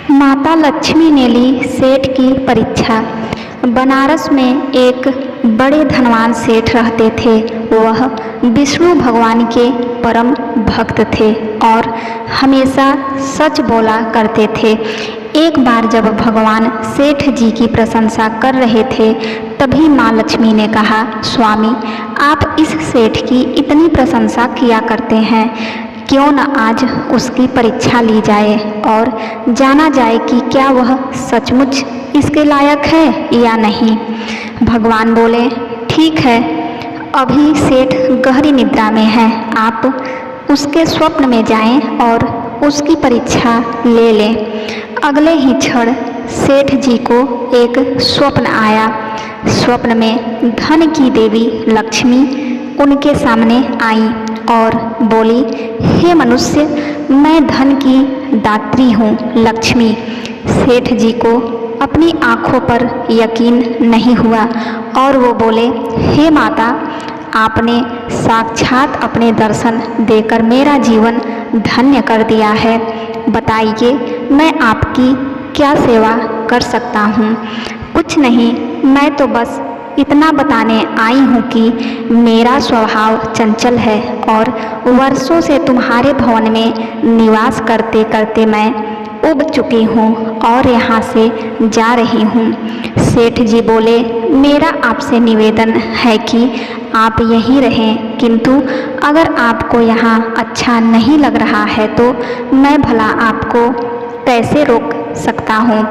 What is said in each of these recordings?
माता लक्ष्मी ने ली सेठ की परीक्षा। बनारस में एक बड़े धनवान सेठ रहते थे। वह विष्णु भगवान के परम भक्त थे और हमेशा सच बोला करते थे। एक बार जब भगवान सेठ जी की प्रशंसा कर रहे थे, तभी माँ लक्ष्मी ने कहा, स्वामी, आप इस सेठ की इतनी प्रशंसा किया करते हैं, क्यों न आज उसकी परीक्षा ली जाए और जाना जाए कि क्या वह सचमुच इसके लायक है या नहीं। भगवान बोले, ठीक है, अभी सेठ गहरी निद्रा में है, आप उसके स्वप्न में जाएं और उसकी परीक्षा ले लें। अगले ही क्षण सेठ जी को एक स्वप्न आया। स्वप्न में धन की देवी लक्ष्मी उनके सामने आई और बोली, हे मनुष्य, मैं धन की दात्री हूँ लक्ष्मी। सेठ जी को अपनी आँखों पर यकीन नहीं हुआ और वो बोले, हे माता, आपने साक्षात अपने दर्शन देकर मेरा जीवन धन्य कर दिया है। बताइए, मैं आपकी क्या सेवा कर सकता हूँ। कुछ नहीं, मैं तो बस इतना बताने आई हूँ कि मेरा स्वभाव चंचल है और वर्षों से तुम्हारे भवन में निवास करते करते मैं उब चुकी हूँ और यहाँ से जा रही हूँ। सेठ जी बोले, मेरा आपसे निवेदन है कि आप यहीं रहें, किंतु अगर आपको यहाँ अच्छा नहीं लग रहा है तो मैं भला आपको कैसे रोक सकता हूँ।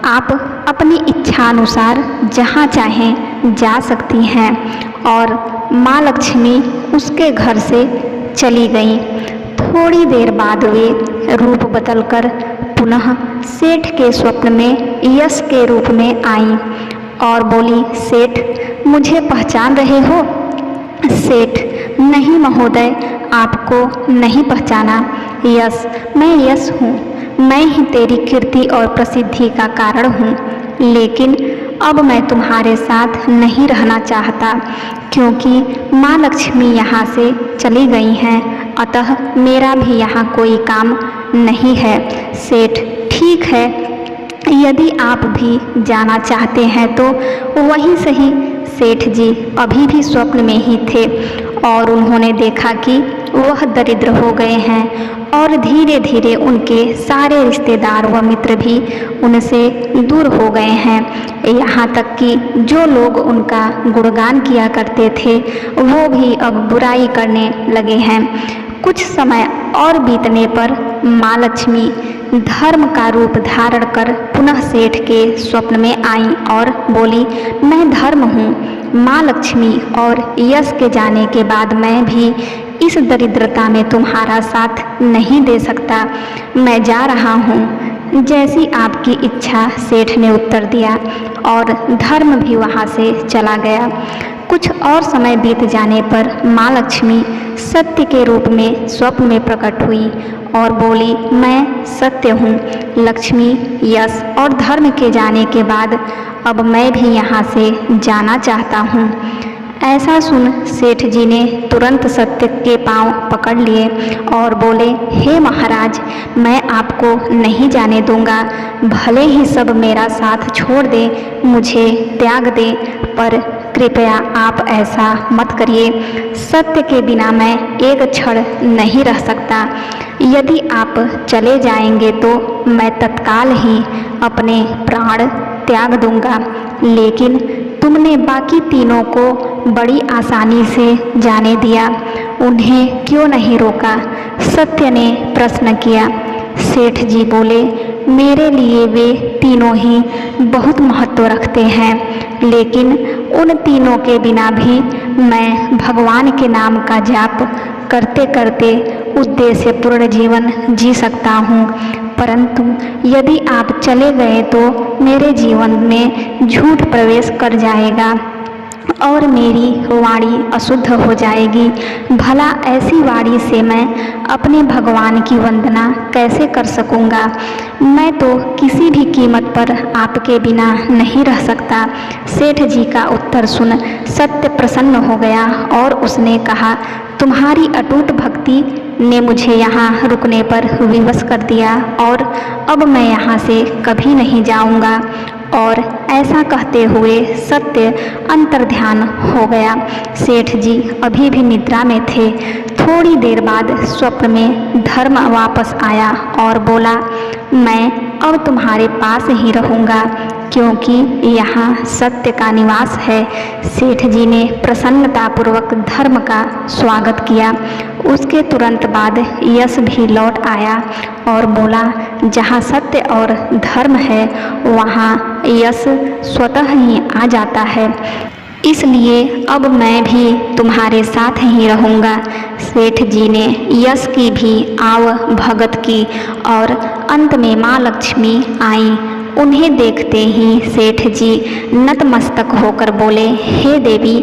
आप अपनी इच्छा अनुसार जहाँ चाहें जा सकती हैं। और माँ लक्ष्मी उसके घर से चली गईं। थोड़ी देर बाद वे रूप बदलकर पुनः सेठ के स्वप्न में यश के रूप में आईं और बोली, सेठ, मुझे पहचान रहे हो। सेठ, नहीं महोदय, आपको नहीं पहचाना। यश, मैं यश हूँ, मैं ही तेरी कीर्ति और प्रसिद्धि का कारण हूँ, लेकिन अब मैं तुम्हारे साथ नहीं रहना चाहता, क्योंकि माँ लक्ष्मी यहाँ से चली गई हैं, अतः मेरा भी यहाँ कोई काम नहीं है। सेठ, ठीक है, यदि आप भी जाना चाहते हैं तो वहीं सही। सेठ जी अभी भी स्वप्न में ही थे और उन्होंने देखा कि वह दरिद्र हो गए हैं और धीरे धीरे उनके सारे रिश्तेदार व मित्र भी उनसे दूर हो गए हैं। यहाँ तक कि जो लोग उनका गुणगान किया करते थे वो भी अब बुराई करने लगे हैं। कुछ समय और बीतने पर माँ लक्ष्मी धर्म का रूप धारण कर पुनः सेठ के स्वप्न में आई और बोली, मैं धर्म हूँ माँ लक्ष्मी, और यश के जाने के बाद मैं भी इस दरिद्रता में तुम्हारा साथ नहीं दे सकता। मैं जा रहा हूँ। जैसी आपकी इच्छा, सेठ ने उत्तर दिया और धर्म भी वहाँ से चला गया। कुछ और समय बीत जाने पर माँ लक्ष्मी सत्य के रूप में स्वप्न में प्रकट हुई और बोली, मैं सत्य हूँ लक्ष्मी। यश और धर्म के जाने के बाद अब मैं भी यहाँ से जाना चाहता हूँ। ऐसा सुन सेठ जी ने तुरंत सत्य के पांव पकड़ लिए और बोले, हे महाराज, मैं आपको नहीं जाने दूंगा। भले ही सब मेरा साथ छोड़ दे, मुझे त्याग दे, पर कृपया आप ऐसा मत करिए। सत्य के बिना मैं एक क्षण नहीं रह सकता। यदि आप चले जाएंगे तो मैं तत्काल ही अपने प्राण त्याग दूंगा। लेकिन तुमने बाकी तीनों को बड़ी आसानी से जाने दिया, उन्हें क्यों नहीं रोका? सत्य ने प्रश्न किया। सेठ जी बोले, मेरे लिए वे तीनों ही बहुत महत्व रखते हैं, लेकिन उन तीनों के बिना भी मैं भगवान के नाम का जाप करते करते उद्देश्यपूर्ण जीवन जी सकता हूँ। परंतु यदि आप चले गए तो मेरे जीवन में झूठ प्रवेश कर जाएगा और मेरी वाणी अशुद्ध हो जाएगी। भला ऐसी वाणी से मैं अपने भगवान की वंदना कैसे कर सकूँगा? मैं तो किसी भी कीमत पर आपके बिना नहीं रह सकता। सेठ जी का उत्तर सुन सत्य प्रसन्न हो गया और उसने कहा, तुम्हारी अटूट भक्ति ने मुझे यहाँ रुकने पर विवश कर दिया और अब मैं यहाँ से कभी नहीं जाऊँगा। और ऐसा कहते हुए सत्य अंतर्ध्यान हो गया। सेठ जी अभी भी निद्रा में थे। थोड़ी देर बाद स्वप्न में धर्म वापस आया और बोला, मैं अब तुम्हारे पास ही रहूँगा क्योंकि यहाँ सत्य का निवास है। सेठ जी ने प्रसन्नतापूर्वक धर्म का स्वागत किया। उसके तुरंत बाद यश भी लौट आया और बोला, जहाँ सत्य और धर्म है वहाँ यश स्वतः ही आ जाता है, इसलिए अब मैं भी तुम्हारे साथ ही रहूँगा। सेठ जी ने यश की भी आव भगत की और अंत में माँ लक्ष्मी आई। उन्हें देखते ही सेठ जी नतमस्तक होकर बोले, हे देवी,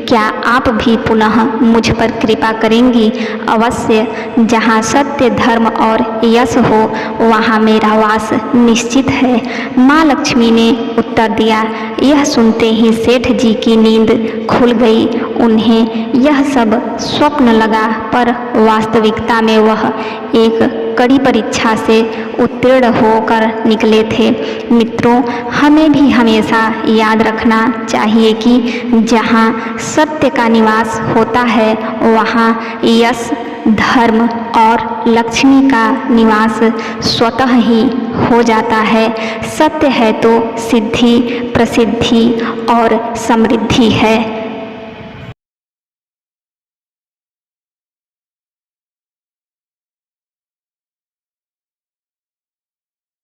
क्या आप भी पुनः मुझ पर कृपा करेंगी? अवश्य, जहाँ सत्य धर्म और यश हो वहाँ मेरा वास निश्चित है। माँ लक्ष्मी ने उत्तर दिया। यह सुनते ही सेठ जी की नींद खुल गई। उन्हें यह सब स्वप्न लगा, पर वास्तविकता में वह एक कड़ी परीक्षा से उत्तीर्ण होकर निकले थे। मित्रों, हमें भी हमेशा याद रखना चाहिए कि जहाँ सत्य का निवास होता है वहाँ यश, धर्म और लक्ष्मी का निवास स्वतः ही हो जाता है। सत्य है तो सिद्धि, प्रसिद्धि और समृद्धि है।